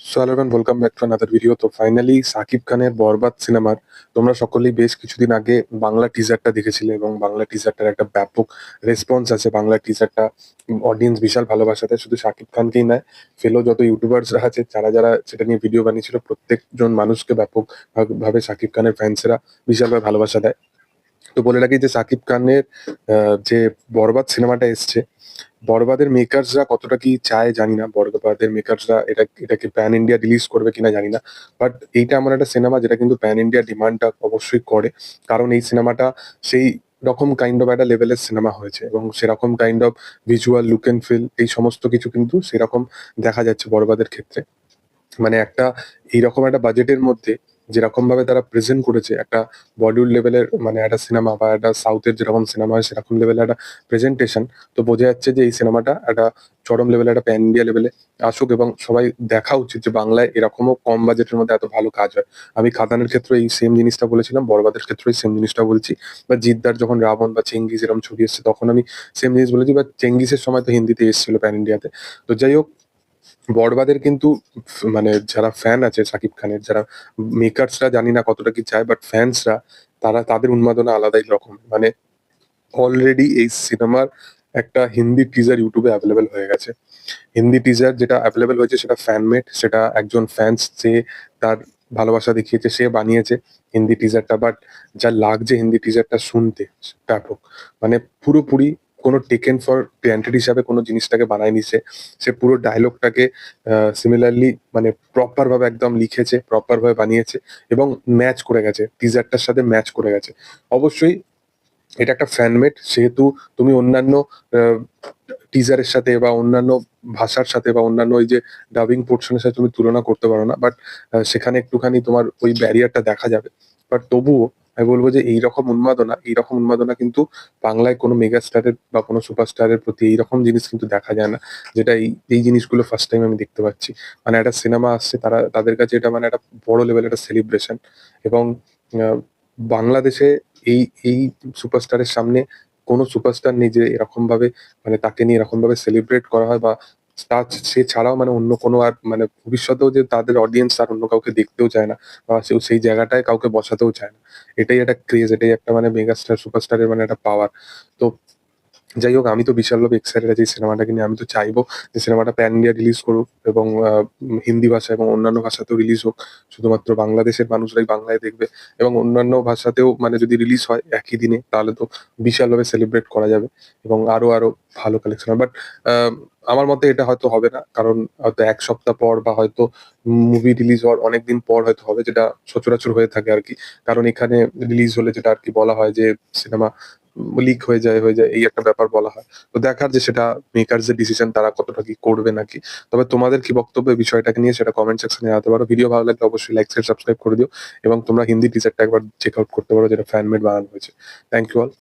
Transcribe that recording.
So hello everyone, welcome back to another video. তো finally Shakib খানের বরবাদ সিনেমার তোমরা সকলেই বেশ কিছুদিন আগে বাংলা টিজারটা দেখেছিলে এবং বাংলা টিজারটার একটা ব্যাপক রেসপন্স আছে। বাংলা টিজারটা অডিয়েন্স বিশাল ভালোবাসা দেয়, শুধু সাকিব খানকেই নয়, ফেলো যত ইউটিউবার্সরা আছে যারা যারা সেটা নিয়ে ভিডিও বানিয়েছিল প্রত্যেকজন মানুষকে ব্যাপক ভাবে সাকিব খানের ফ্যান্সরা বিশালভাবে ভালোবাসা দেয়। তো বলে রাখি যে সাকিব খানের যে বরবাদ সিনেমাটা এসছে, বরবাদের মেকার্সরা কতটা কি চায় জানি না। বরবাদের মেকার্সরা এটাকে প্যান ইন্ডিয়া রিলিজ করবে কিনা জানি না। বাট এইটা এমন একটা সিনেমা যেটা কিন্তু প্যান ইন্ডিয়া ডিমান্ডটা অবশ্যই করে। কারণ এই সিনেমাটা সেই রকম কাইন্ড অফ একটা লেভেলের সিনেমা হয়েছে এবং সেরকম kind of visual look and feel এই সমস্ত কিছু কিন্তু সেরকম দেখা যাচ্ছে বরবাদের ক্ষেত্রে। মানে একটা এইরকম একটা বাজেটের মধ্যে যেরকম ভাবে তারা প্রেজেন্ট করেছে একটা বলিউড লেভেলের মানে একটা সিনেমা বা একটা সাউথের যেরকম সিনেমা হয় সেরকম লেভেলের একটা প্রেজেন্টেশন। তো বোঝা যাচ্ছে যে এই সিনেমাটা একটা চরম লেভেলে একটা প্যান ইন্ডিয়া লেভেলে আসুক এবং সবাই দেখা উচিত যে বাংলায় এরকমও কম বাজেটের মধ্যে এত ভালো কাজ হয়। আমি খাদানের ক্ষেত্রে এই সেম জিনিসটা বলেছিলাম, বরবাদের ক্ষেত্রে সেম জিনিসটা বলছি, বা জিদ্দার যখন রাবণ বা চেঙ্গিজ এরকম ছবি এসছে তখন আমি সেম জিনিস বলেছি, বা চেঙ্গিসের সময় তো হিন্দিতে এসেছিল প্যান ইন্ডিয়াতে। তো যাই হোক, বড়বাদের কিন্তু মানে যারা ফ্যান আছে সাকিব খানের, যারা মেকার্সরা জানি না কতটা কি চায়, বাট ফ্যান্সরা তারা তাদের উন্মাদনা আলাদাই রকম। মানে অলরেডি এই সিনেমার একটা হিন্দি টিজার ইউটিউবে অ্যাভেলেবেল হয়ে গেছে। হিন্দি টিজার যেটা অ্যাভেলেবেল হয়েছে সেটা ফ্যান মেড, সেটা একজন ফ্যান্স যে তার ভালোবাসা দেখিয়েছে সে বানিয়েছে হিন্দি টিজারটা। বাট যা লাগছে হিন্দি টিজারটা শুনতে ব্যাপক, মানে পুরোপুরি কোনো টেকেন ফর গ্র্যান্টেড হিসাবে কোনো জিনিসটাকে বানায়নি সে। সে পুরো ডায়লগটাকে সিমিলারলি মানে প্রপার ভাবে একদম লিখেছে, প্রপার ভাবে বানিয়েছে এবং ম্যাচ করে গেছে, টিজারটার সাথে ম্যাচ করে গেছে। অবশ্যই এটা একটা ফ্যান মেড, সেহেতু তুমি অন্যান্য টিজারের সাথে বা অন্যান্য ভাষার সাথে বা অন্যান্য ওই যে ডাবিং পোর্শনের সাথে তুমি তুলনা করতে পারো না। বাট সেখানে একটুখানি তোমার ওই ব্যারিয়ারটা দেখা যাবে। বাট তবুও আমি বলবো যে এইরকম উন্মাদনা কিন্তু বাংলায় কোনো মেগা স্টারের বা কোনো সুপারস্টারের প্রতি এইরকম জিনিস কিন্তু দেখা যায় না, যেটা এই এই জিনিসগুলো ফার্স্ট টাইম আমি দেখতে পাচ্ছি। মানে একটা সিনেমা আসছে, তাদের কাছে এটা মানে একটা বড় লেভেলের একটা সেলিব্রেশন। এবং আহ, বাংলাদেশে এই এই সুপারস্টারের সামনে কোনো সুপারস্টার নেই যে এরকম ভাবে মানে তাকে নিয়ে এরকম ভাবে সেলিব্রেট করা হয়, বা সে ছাড়াও মানে অন্য কোনো আর মানে ভবিষ্যতেও যে তাদের অডিয়েন্স আর অন্য কাউকে দেখতেও চায় না, বা সেই জায়গাটায় কাউকে বসাতেও চায় না। এটাই একটা ক্রেজ, এটাই একটা মানে মেগাস্টার সুপারস্টারের মানে একটা পাওয়ার। তো যাই হোক, আমি তো বিশালভাবে এক্সাইটেড আছি এই সিনেমাটাকে নিয়ে। আমি তো চাইবো যে সিনেমাটা প্যান ইন্ডিয়া রিলিজ করুক এবং হিন্দি ভাষা এবং অন্যান্য ভাষাতেও রিলিজ হোক। শুধুমাত্র বাংলাদেশের মানুষরাই বাংলায় দেখবে এবং অন্যান্য ভাষাতেও মানে যদি রিলিজ হয় একই দিনে তাহলে তো বিশালভাবে সেলিব্রেট করা যাবে এবং আরো আরো ভালো কালেকশন হবে। বাট আমার মতে এটা হয়তো হবে না, কারণ হয়তো এক সপ্তাহ পর বা হয়তো মুভি রিলিজ হওয়ার অনেকদিন পর হয়তো হবে, যেটা সচরাচর হয়ে থাকে আর কি। কারণ এখানে রিলিজ হলে যেটা আর কি বলা হয় যে সিনেমা লিক হয়ে যায় এই একটা ব্যাপার বলা হয়। তো দেখার যে সেটা মেকারস এর ডিসিশন, তারা কতটা কি করবে নাকি। তবে তোমাদের কি বক্তব্য এই বিষয়টাকে নিয়ে সেটা কমেন্ট সেকশনে জানাতে পারো। ভিডিও ভালো লাগলে অবশ্যই লাইক শেয়ার সাবস্ক্রাইব করে দিও এবং তোমরা হিন্দি টিজারটা একবার চেক আউট করতে পারো যেটা ফ্যান মেড বানানো হয়েছে। Thank you all.